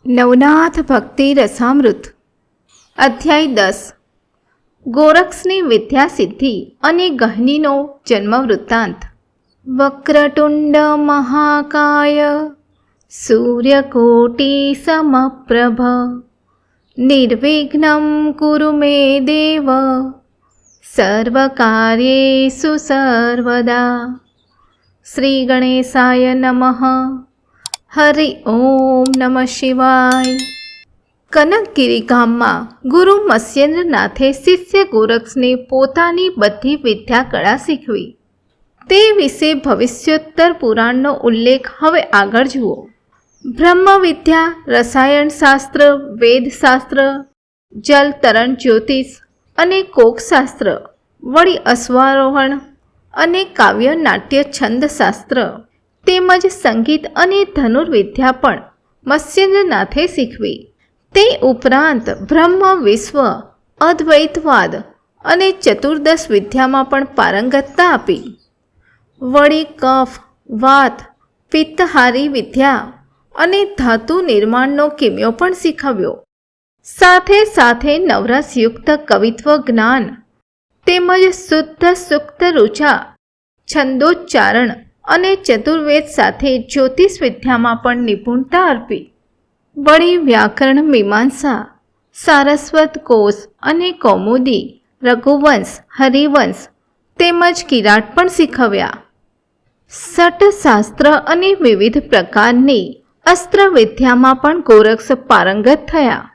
નવનાથ ભક્તિ રસામૃત અધ્યાય 10 ગોરક્ષની વિદ્યા સિદ્ધિ અને ગહનીનો જન્મ વૃત્તાંત. વક્રતુંડ મહાકાય સૂર્યકોટી સમપ્રભ નિર્વિઘ્નમ કુરુ મે દેવ સર્વકાર્યેષુ સર્વદા. શ્રી ગણેશાય નમઃ. હરિ ઓમ નમઃ શિવાય. કનકગિરી ગામમાં ગુરુ મત્સ્યેન્દ્રનાથે શિષ્ય ગોરક્ષને પોતાની બધી વિદ્યા કળા શીખવી. તે વિશે ભવિષ્યોત્તર પુરાણનો ઉલ્લેખ હવે આગળ જુઓ. બ્રહ્મ વિદ્યા, રસાયણશાસ્ત્ર, વેદશાસ્ત્ર, જલ તરણ જ્યોતિષ અને કોકશાસ્ત્ર, વળી અશ્વારોહણ અને કાવ્ય નાટ્ય છંદશાસ્ત્ર તેમજ સંગીત અને ધનુર્વિદ્યા પણ મત્સ્યેન્દ્રનાથે શીખવી. તે ઉપરાંત બ્રહ્મ વિશ્વ, અદ્વૈતવાદ અને ચતુર્દશ વિદ્યામાં પણ પારંગતતા આપી. વળી કફ, વાત, પિત્તહારી વિદ્યા અને ધાતુ નિર્માણનો કિમ્યો પણ શીખવ્યો. સાથે સાથે નવરસયુક્ત કવિત્વ જ્ઞાન તેમજ શુદ્ધ સુક્ત ઋચા, છંદોચ્ચારણ અને ચતુર્વેદ સાથે જ્યોતિષ વિદ્યામાં પણ નિપુણતા અર્પી. વળી વ્યાકરણ, મીમાંસા, સારસ્વત કોશ અને કૌમુદી, રઘુવંશ, હરિવંશ તેમજ કિરાટ પણ શીખવ્યા. શટશાસ્ત્ર અને વિવિધ પ્રકારની અસ્ત્ર વિદ્યામાં પણ ગોરક્ષ પારંગત થયા.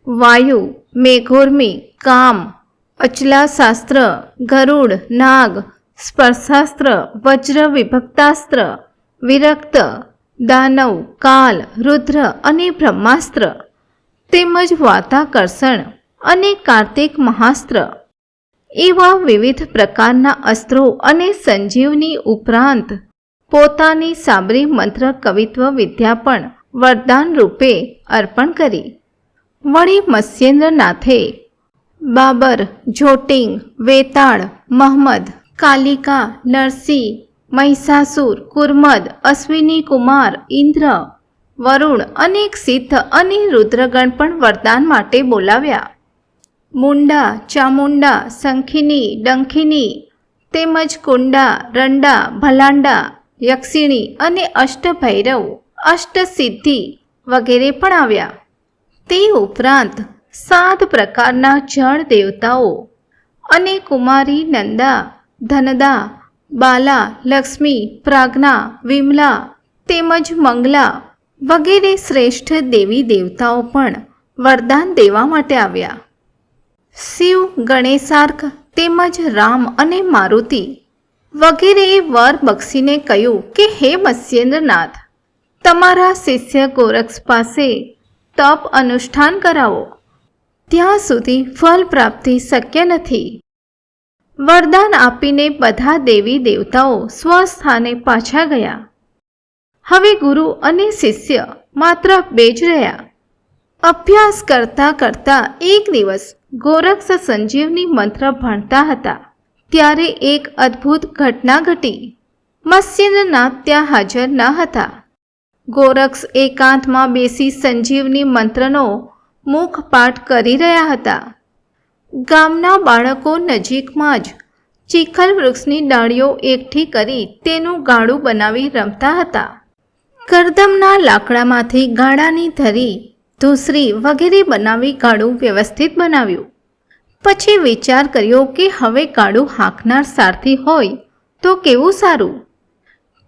વાયુ, મેઘોર્મી, કામ, અચલાશાસ્ત્ર, ગરુડ, નાગ, સ્પર્શાસ્ત્ર, વજ્ર વિભક્તાસ્ત્ર, વિરક્ત, દાનવ, કાલ, રુદ્ર અને બ્રહ્માસ્ત્ર તેમજ વાતાકર્ષણ અને કાર્તિક મહાસ્ત્ર એવા વિવિધ પ્રકારના અસ્ત્રો અને સંજીવની ઉપરાંત પોતાની સાબરી મંત્ર કવિત્વ વિદ્યા પણ વરદાન રૂપે અર્પણ કરી. વળી મત્સ્યેન્દ્રનાથે બાબર, જોટિંગ, વેતાળ, મહમદ, કાલિકા, નરસિંહ, મહિષાસુર, કુર્મદ, અશ્વિની કુમાર, ઇન્દ્ર, વરુણ, અનેક સિદ્ધ અને રુદ્રગણ પણ વરદાન માટે બોલાવ્યા. મુંડા, ચામુંડા, શંખિની, ડંખિની તેમજ કુંડા, રંડા, ભલાંડા, યક્ષિણી અને અષ્ટભૈરવ, અષ્ટસિદ્ધિ વગેરે પણ આવ્યા. તે ઉપરાંત 7 પ્રકારના જળ દેવતાઓ અને કુમારી, નંદા, ધનદા, બાલા, લક્ષ્મી, પ્રાજ્ઞા, વિમલા તેમજ મંગલા વગેરે શ્રેષ્ઠ દેવી દેવતાઓ પણ વરદાન દેવા માટે આવ્યા. શિવ, ગણેશાર્ક તેમજ રામ અને મારુતિ વગેરેએ વર બક્ષીને કહ્યું કે હે મત્સ્યેન્દ્રનાથ, તમારા શિષ્ય ગોરક્ષ પાસે તપ અનુષ્ઠાન કરાવો, ત્યાં સુધી ફલ પ્રાપ્તિ શક્ય નથી. વરદાન આપીને બધા દેવી દેવતાઓ સ્વસ્થાને પાછા ગયા. હવે ગુરુ અને શિષ્ય માત્ર 2 જ રહ્યા. અભ્યાસ કરતા કરતા એક દિવસ ગોરક્ષ સંજીવની મંત્ર ભણતા હતા ત્યારે એક અદ્ભુત ઘટના ઘટી. મત્સ્યેન્દ્રનાથ ત્યાં હાજર ન હતા. ગોરક્ષ એકાંતમાં બેસી સંજીવની મંત્રનો મુખ પાઠ કરી રહ્યા હતા. ગામના બાળકો નજીકમાં જ ચીખલ વૃક્ષની ડાળીઓ એકઠી કરી તેનું ગાડું બનાવી રમતા હતા. કરદમના લાકડામાંથી ગાડાની ધરી, ધૂસરી વગેરે બનાવી ગાડું વ્યવસ્થિત બનાવ્યું. પછી વિચાર કર્યો કે હવે ગાડું હાંકનાર સારથી હોય તો કેવું સારું.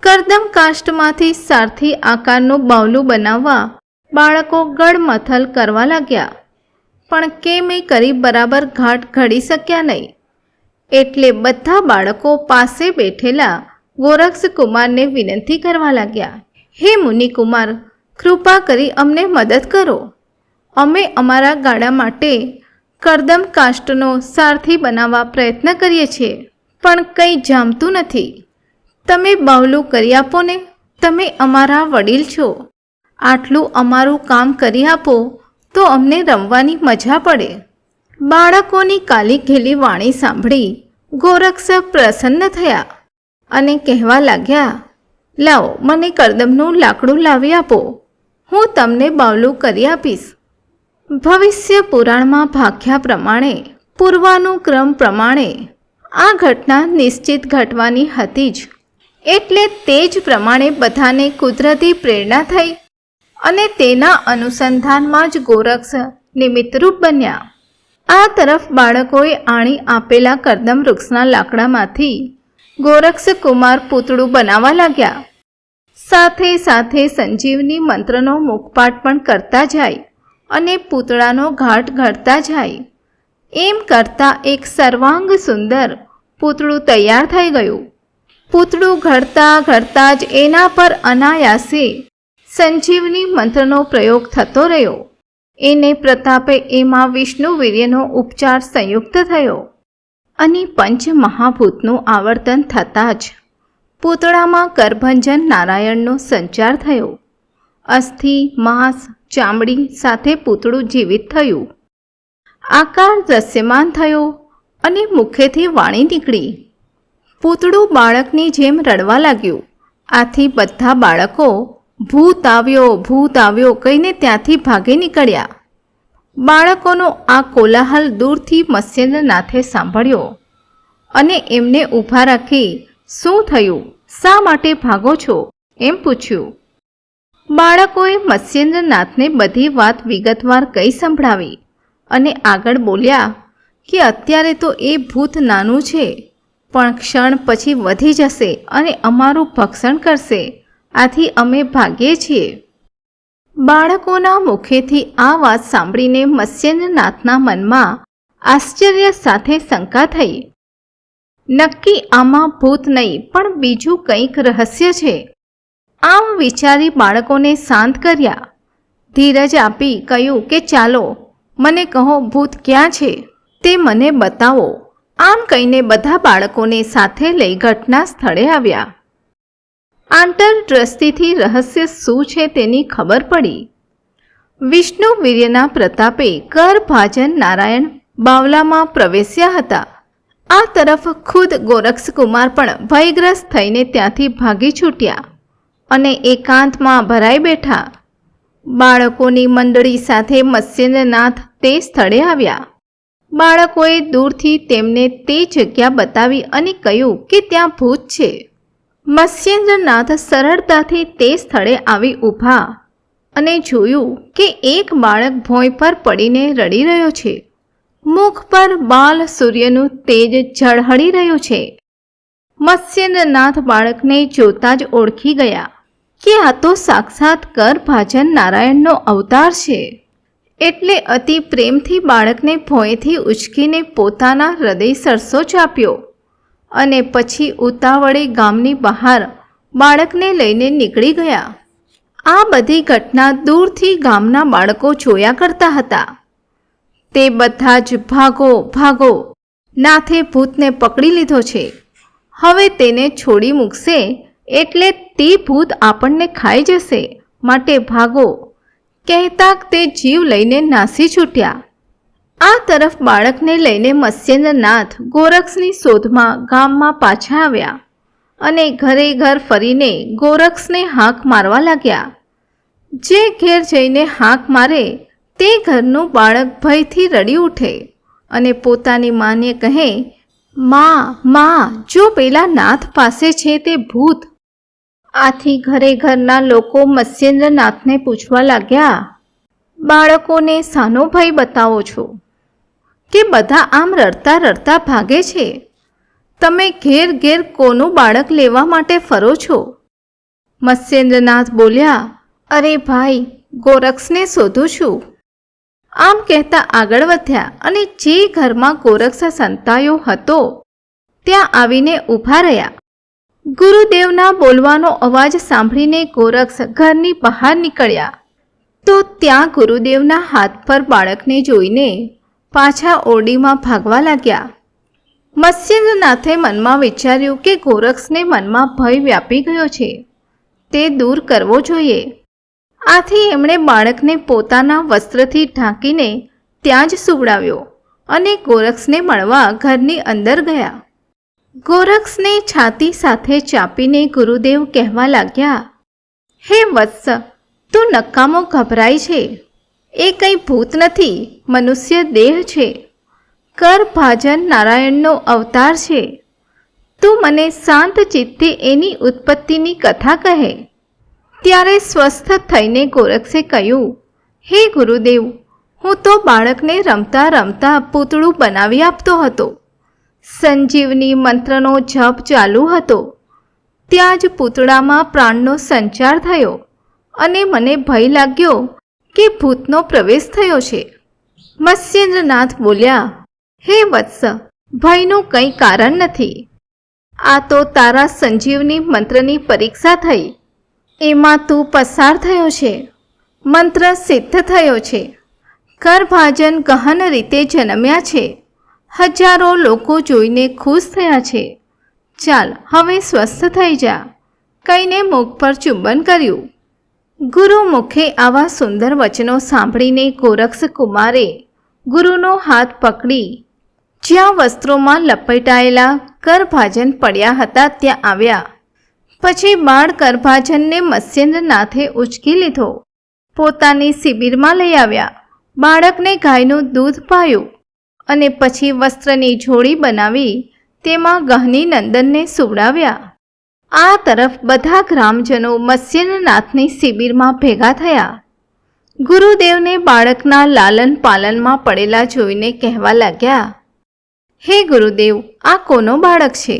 કરદમ કાષ્ટમાંથી સારથી આકારનું બાવલું બનાવવા બાળકો ગળમથલ કરવા લાગ્યા. પણ કેમે કરી બરાબર ઘાટ ઘડી શક્યા નહીં. એટલે બધા બાળકો પાસે બેઠેલા ગોરક્ષ કુમારને વિનંતી કરવા લાગ્યા, હે મુનિકુમાર, કૃપા કરી અમને મદદ કરો. અમે અમારા ગાડા માટે કરદમ કાષ્ટનો સારથી બનાવવા પ્રયત્ન કરીએ છીએ, પણ કંઈ જામતું નથી. તમે બાવલું કરી આપો ને, તમે અમારા વડીલ છો. આટલું અમારું કામ કરી આપો તો અમને રમવાની મજા પડે. બાળકોની કાલી ઘેલી વાણી સાંભળી ગોરક્ષ પ્રસન્ન થયા અને કહેવા લાગ્યા, લાવો મને કરદમનું લાકડું લાવી આપો. હું તમને બાવલું કરી આપીશ. ભવિષ્ય પુરાણમાં ભાખ્યા પ્રમાણે, પૂર્વાનુક્રમ પ્રમાણે આ ઘટના નિશ્ચિત ઘટવાની હતી જ. એટલે તે જ પ્રમાણે બધાને કુદરતી પ્રેરણા થઈ અને તેના અનુસંધાનમાં જ ગોરક્ષ નિમિત્તરૂપ બન્યા. આ તરફ બાળકોએ આણી આપેલા કરદમ વૃક્ષના લાકડામાંથી ગોરક્ષ કુમાર પૂતળું બનાવવા લાગ્યા. સાથે સાથે સંજીવની મંત્રનો મુખપાઠ પણ કરતા જાય અને પૂતળાનો ઘાટ ઘડતા જાય. એમ કરતાં એક સર્વાંગ સુંદર પૂતળું તૈયાર થઈ ગયું. પૂતળું ઘડતા ઘડતા જ એના પર અનાયાસે સંજીવની મંત્રનો પ્રયોગ થતો રહ્યો. એને પ્રતાપે એમાં વિષ્ણુ વીર્યનો ઉપચાર સંયુક્ત થયો અને પંચ મહાભૂતનું આવર્તન થતાં જ પૂતળામાં કરભંજન નારાયણનો સંચાર થયો. અસ્થિ, માંસ, ચામડી સાથે પૂતળું જીવિત થયું. આકાર દ્રશ્યમાન થયો અને મુખેથી વાણી નીકળી. પૂતળું બાળકની જેમ રડવા લાગ્યું. આથી બધા બાળકો ભૂત આવ્યો કહીને ત્યાંથી ભાગી નીકળ્યા. બાળકોનો આ કોલાહલ દૂરથી મત્સ્યેન્દ્રનાથે સાંભળ્યો અને એમને ઊભા રાખી, શું થયું, શા માટે ભાગો છો, એમ પૂછ્યું. બાળકોએ મત્સ્યેન્દ્રનાથને બધી વાત વિગતવાર કહી સંભળાવી અને આગળ બોલ્યા કે અત્યારે તો એ ભૂત નાનું છે, પણ ક્ષણ પછી વધી જશે અને અમારું ભક્ષણ કરશે. આથી અમે ભાગીએ છીએ. બાળકોના મુખેથી આ વાત સાંભળીને મત્સ્યેન્દ્રનાથના મનમાં આશ્ચર્ય સાથે શંકા થઈ. નક્કી આમાં ભૂત નહીં પણ બીજું કંઈક રહસ્ય છે. આમ વિચારી બાળકોને શાંત કર્યા. ધીરજ આપી કહ્યું કે ચાલો, મને કહો ભૂત ક્યાં છે તે મને બતાવો. આમ કહીને બધા બાળકોને સાથે લઈ ઘટના સ્થળે આવ્યા. આંતરદ્રષ્ટિથી રહસ્ય શું છે તેની ખબર પડી. વિષ્ણુ વીર્યના પ્રતાપે કરભાજન નારાયણ બાવલામાં પ્રવેશ્યા હતા. આ તરફ ખુદ ગોરક્ષકુમાર પણ ભયગ્રસ્ત થઈને ત્યાંથી ભાગી છૂટ્યા અને એકાંતમાં ભરાઈ બેઠા. બાળકોની મંડળી સાથે મત્સ્યેન્દ્રનાથ તે સ્થળે આવ્યા. બાળકોએ દૂરથી તેમને તે જગ્યા બતાવી અને કહ્યું કે ત્યાં ભૂત છે. મત્સ્યેન્દ્રનાથ સરળતાથી તે સ્થળે આવી ઊભા અને જોયું કે એક બાળક ભોંય પર પડીને રડી રહ્યો છે. મુખ પર બાલ સૂર્યનું તેજ ઝળહળી રહ્યું છે. મત્સ્યેન્દ્રનાથ બાળકને જોતા જ ઓળખી ગયા કે આ તો સાક્ષાત કરભાજન નારાયણનો અવતાર છે. એટલે અતિ પ્રેમથી બાળકને ભોંયથી ઉચકીને પોતાના હૃદય સરસો ચાપ્યો અને પછી ઉતાવળે ગામની બહાર બાળકને લઈને નીકળી ગયા. આ બધી ઘટના દૂરથી ગામના બાળકો જોયા કરતા હતા. તે બધા જ ભાગો, નાથે ભૂતને પકડી લીધો છે, હવે તેને છોડી મૂકશે એટલે તે ભૂત આપણને ખાઈ જશે, માટે ભાગો કહેતા તે જીવ લઈને નાસી છૂટ્યા. આ તરફ બાળકને લઈને મત્સ્યેન્દ્રનાથ ગોરક્ષની શોધમાં ગામમાં પાછા આવ્યા અને ઘરે ઘર ફરીને ગોરક્ષને હાંક મારવા લાગ્યા. જે ઘેર જઈને હાંક મારે તે ઘરનું બાળક ભયથી રડી ઉઠે અને પોતાની માને કહે, માં, જો પેલા નાથ પાસે છે તે ભૂત. આથી ઘરે ઘરના લોકો મત્સ્યેન્દ્રનાથને પૂછવા લાગ્યા, બાળકોને શાનો ભય બતાવો છો કે બધા આમ રડતા રડતા ભાગે છે? તમે ઘેર ઘેર કોનું બાળક લેવા માટે ફરો છો? મત્સ્યેન્દ્રનાથ બોલ્યા, અરે ભાઈ, ગોરક્ષને શોધું છું. આમ કહેતા આગળ વધ્યા અને જે ઘરમાં ગોરક્ષ સંતાયો હતો ત્યાં આવીને ઊભા રહ્યા. ગુરુદેવના બોલવાનો અવાજ સાંભળીને ગોરક્ષ ઘરની બહાર નીકળ્યા તો ત્યાં ગુરુદેવના હાથ પર બાળકને જોઈને પાછા ઓરડીમાં ભાગવા લાગ્યા. મત્સ્યેન્દ્રનાથે મનમાં વિચાર્યું કે ગોરક્ષને મનમાં ભય વ્યાપી ગયો છે, તે દૂર કરવો જોઈએ. આથી એમણે બાળકને પોતાના વસ્ત્રથી ઢાંકીને ત્યાં જ સુવડાવ્યો અને ગોરક્ષને મળવા ઘરની અંદર ગયા. ગોરક્ષને છાતી સાથે ચાપીને ગુરુદેવ કહેવા લાગ્યા, હે વત્સ, તું નકામો ગભરાય છે. એ કંઈ ભૂત નથી, મનુષ્ય દેહ છે. કરભાજન નારાયણનો અવતાર છે. તું મને શાંત ચિત્તે એની ઉત્પત્તિની કથા કહે. ત્યારે સ્વસ્થ થઈને ગોરક્ષે કહ્યું, હે ગુરુદેવ, હું તો બાળકને રમતા રમતા પૂતળું બનાવી આપતો હતો. સંજીવની મંત્રનો જપ ચાલુ હતો. ત્યાં જ પૂતળામાં પ્રાણનો સંચાર થયો અને મને ભય લાગ્યો કે ભૂતનો પ્રવેશ થયો છે. મત્સ્યેન્દ્રનાથ બોલ્યા, હે વત્સ, ભયનું કંઈ કારણ નથી. આ તો તારા સંજીવની મંત્રની પરીક્ષા થઈ. એમાં તું પસાર થયો છે. મંત્ર સિદ્ધ થયો છે. કરભાજન ગહન રીતે જન્મ્યા છે. હજારો લોકો જોઈને ખુશ થયા છે. ચાલ હવે સ્વસ્થ થઈ જા, કહીને મુખ પર ચુંબન કર્યું. ગુરુ મુખે આવા સુંદર વચનો સાંભળીને ગોરક્ષ કુમારે ગુરુનો હાથ પકડી જ્યાં વસ્ત્રોમાં લપેટાયેલા કરભાજન પડ્યા હતા ત્યાં આવ્યા. પછી બાળ કરભાજનને મત્સ્યેન્દ્રનાથે ઉચકી લીધો. પોતાની શિબિરમાં લઈ આવ્યા. બાળકને ગાયનું દૂધ પાયું અને પછી વસ્ત્રની જોડી બનાવી તેમાં ગહની નંદનને સુવડાવ્યા. આ તરફ બધા ગ્રામજનો મત્સ્યેન્દ્રનાથની શિબિરમાં ભેગા થયા. ગુરુદેવને બાળકના લાલન પાલનમાં પડેલા જોઈને કહેવા લાગ્યા, હે ગુરુદેવ, આ કોનો બાળક છે?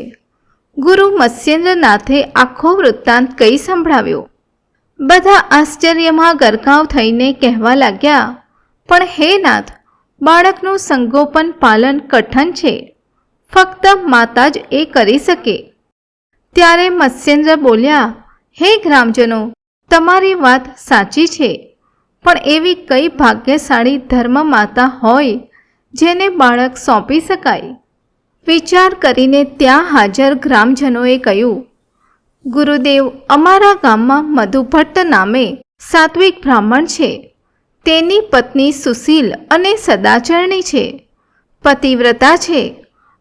ગુરુ મત્સ્યેન્દ્રનાથે આખો વૃત્તાંત કહી સંભળાવ્યો. બધા આશ્ચર્યમાં ગરકાવ થઈને કહેવા લાગ્યા, પણ હે નાથ, બાળકનું સંગોપન પાલન કઠણ છે. ફક્ત માતા જ એ કરી શકે. ત્યારે મત્સ્યેન્દ્ર બોલ્યા, હે ગ્રામજનો, તમારી વાત સાચી છે, પણ એવી કઈ ભાગ્યશાળી ધર્મ માતા હોય જેને બાળક સોંપી શકાય? વિચાર કરીને ત્યાં હાજર ગ્રામજનોએ કહ્યું, ગુરુદેવ, અમારા ગામમાં મધુભટ્ટ નામે સાત્વિક બ્રાહ્મણ છે. તેની પત્ની સુશીલ અને સદાચરણી છે. પતિવ્રતા છે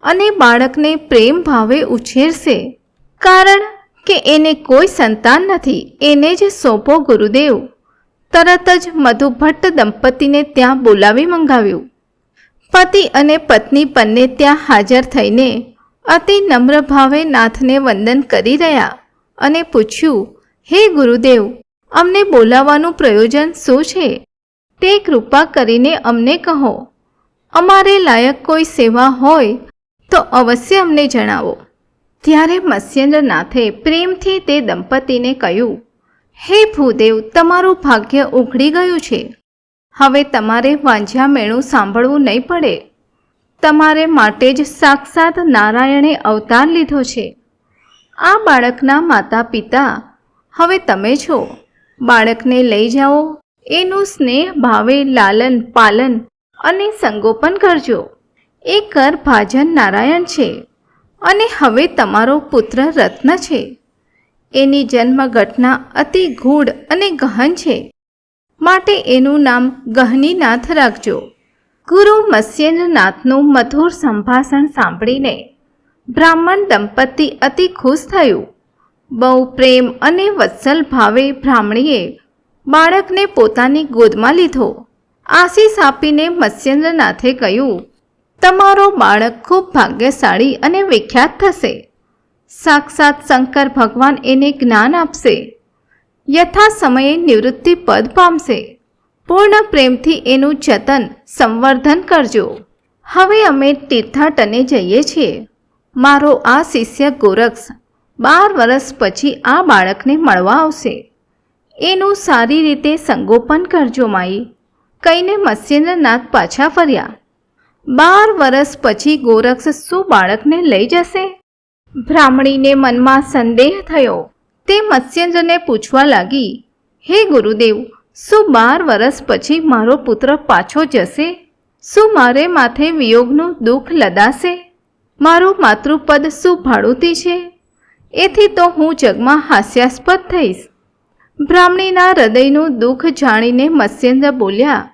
અને બાળકને પ્રેમ ભાવે ઉછેરશે. કારણ કે એને કોઈ સંતાન નથી. એને જ સોંપો ગુરુદેવ. તરત જ મધુભટ્ટ દંપતીને ત્યાં બોલાવી મંગાવ્યું. પતિ અને પત્ની બંને ત્યાં હાજર થઈને અતિ નમ્ર ભાવે નાથને વંદન કરી રહ્યા અને પૂછ્યું, હે ગુરુદેવ, અમને બોલાવવાનું પ્રયોજન શું છે? તે કૃપા કરીને અમને કહો. અમારે લાયક કોઈ સેવા હોય તો અવશ્ય અમને જણાવો. ત્યારે મત્સ્યેન્દ્રનાથે પ્રેમથી તે દંપતીને કહ્યું, હે ભૂદેવ, તમારું ભાગ્ય ઉઘડી ગયું છે. હવે તમારે વાંઝ્યા મેણું સાંભળવું નહીં પડે. તમારે માટે જ સાક્ષાત નારાયણે અવતાર લીધો છે. આ બાળકના માતા પિતા હવે તમે છો. બાળકને લઈ જાઓ. એનું સ્નેહ ભાવે લાલન પાલન અને સંગોપન કરજો. એ કરભાજન નારાયણ છે અને હવે તમારો પુત્ર રત્ન છે. એની જન્મ ઘટના અતિ ગૂઢ અને ગહન છે, માટે એનું નામ ગહનીનાથ રાખજો. ગુરુ મત્સ્યેન્દ્રનાથનું મધુર સંભાષણ સાંભળીને બ્રાહ્મણ દંપતી અતિ ખુશ થયું. બહુ પ્રેમ અને વત્સલ ભાવે બ્રાહ્મણીએ બાળકને પોતાની ગોદમાં લીધો. આશીષ આપીને મત્સ્યેન્દ્રનાથે કહ્યું, તમારો બાળક ખૂબ ભાગ્યશાળી અને વિખ્યાત થશે. સાક્ષાત શંકર ભગવાન એને જ્ઞાન આપશે. યથા સમયે નિવૃત્તિ પદ પામશે. પૂર્ણ પ્રેમથી એનું જતન સંવર્ધન કરજો. હવે અમે તીર્થાટને જઈએ છીએ. મારો આ શિષ્ય ગોરક્ષ 12 વર્ષ પછી આ બાળકને મળવા આવશે. એનું સારી રીતે સંગોપન કરજો માઈ, કહીને મત્સ્યેન્દ્રનાથ પાછા ફર્યા. 12 વર્ષ પછી ગોરક્ષ શું બાળકને લઈ જશે? બ્રાહ્મણીને મનમાં સંદેહ થયો. તે મત્સ્યેન્દ્રને પૂછવા લાગી, હે ગુરુદેવ, શું 12 વર્ષ પછી મારો પુત્ર પાછો જશે? શું મારે માથે વિયોગનું દુઃખ લદાશે? મારું માતૃપદ શું ભાડુતી છે? એથી તો હું જગમાં હાસ્યાસ્પદ થઈશ. બ્રાહ્મણીના હૃદયનું દુઃખ જાણીને મત્સ્યેન્દ્ર બોલ્યા,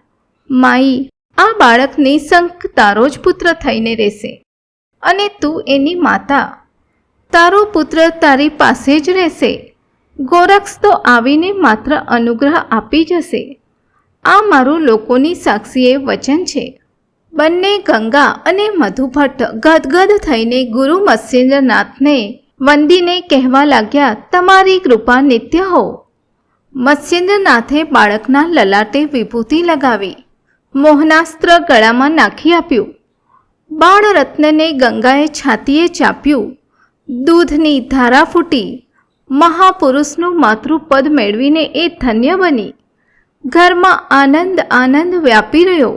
માઈ, આ બાળક નિઃશંક તારો જ પુત્ર થઈને રહેશે અને તું એની માતા. તારો પુત્ર તારી પાસે જ રહેશે. ગોરક્ષ તો આવીને માત્ર અનુગ્રહ આપી જશે. આ મારું લોકોની સાક્ષીએ વચન છે. બંને ગંગા અને મધુભટ્ટ ગદગદ થઈને ગુરુ મત્સ્યેન્દ્રનાથને વંદીને કહેવા લાગ્યા, તમારી કૃપા નિત્ય હો. મત્સ્યેન્દ્રનાથે બાળકના લલાટે વિભૂતિ લગાવી, મોહનાસ્ત્ર ગળામાં નાખી આપ્યું. બાળરત્નને ગંગાએ છાતીએ ચાપ્યું. દૂધની ધારા ફૂટી. મહાપુરુષનું માતૃપદ મેળવીને એ ધન્ય બની. ઘરમાં આનંદ આનંદ વ્યાપી રહ્યો.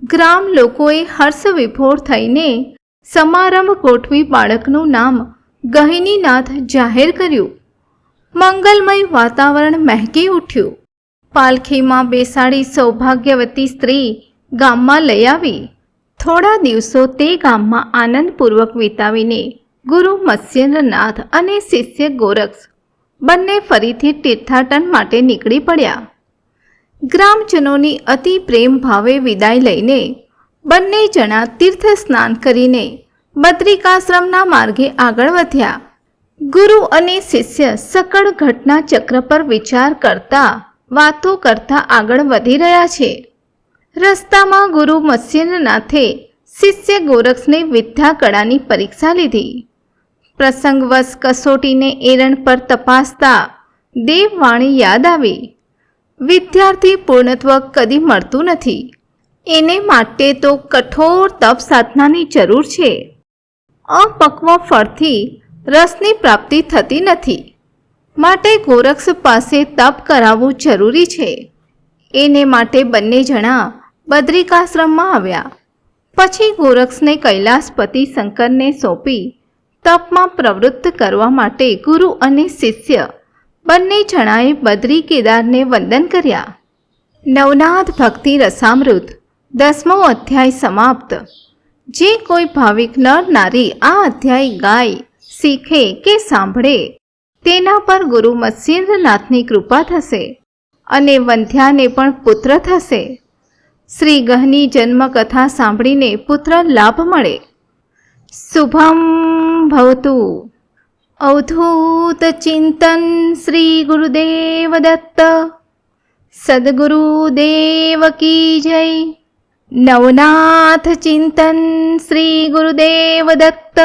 ગ્રામ લોકોએ હર્ષ વિભોર થઈને સમારંભ ગોઠવી બાળકનું નામ ગહિનીનાથ જાહેર કર્યું. મંગલમય વાતાવરણ મહેકી ઉઠ્યું. પાલખીમાં બેસાડી સૌભાગ્યવતી સ્ત્રી ગામમાં લઈ આવી. થોડા દિવસો તે ગામમાં આનંદપૂર્વક વિતાવીને ગુરુ મત્સ્યેન્દ્રનાથ અને શિષ્ય ગોરક્ષ બંને ફરીથી તીર્થાટન માટે નીકળી પડ્યા. ગ્રામજનોની અતિ પ્રેમ ભાવે વિદાય લઈને બંને જણા તીર્થ સ્નાન કરીને બદ્રિકાશ્રમના માર્ગે આગળ વધ્યા. ગુરુ અને શિષ્ય સકળ ઘટના ચક્ર પર વિચાર કરતા વાતો કરતા આગળ વધી રહ્યા છે. રસ્તામાં ગુરુ મત્સ્યેન્દ્રનાથે શિષ્ય ગોરક્ષને વિદ્યા કળાની પરીક્ષા લીધી. પ્રસંગવશ કસોટીને એરણ પર તપાસતા દેવવાણી યાદ આવી. વિદ્યાર્થી પૂર્ણત્વ કદી મળતું નથી. એને માટે તો કઠોર તપ સાધનાની જરૂર છે. અપક્વ ફળથી રસની પ્રાપ્તિ થતી નથી. માટે ગોરક્ષ પાસે તપ કરાવવું જરૂરી છે. એને માટે બંને જણા બદ્રિકાશ્રમમાં આવ્યા. પછી ગોરક્ષને કૈલાસપતિ શંકરને સોંપી તપમાં પ્રવૃત્ત કરવા માટે ગુરુ અને શિષ્ય બંને જણાએ બદ્રી કેદારને વંદન કર્યા. નવનાથ ભક્તિ રસામૃત 10મો અધ્યાય સમાપ્ત. જે કોઈ ભાવિક નર નારી આ અધ્યાય ગાય, શીખે કે સાંભળે તેના પર ગુરુ મત્સ્યેન્દ્રનાથની કૃપા થશે અને વંધ્યાને પણ પુત્ર થશે. શ્રી ગહની જન્મકથા સાંભળીને પુત્ર લાભ મળે. શુભમ ભવતુ. અવધૂત ચિંતન શ્રી ગુરુદેવ દત્ત. સદગુરુદેવ કી જય. નવનાથ ચિંતન શ્રી ગુરુદેવ દત્ત.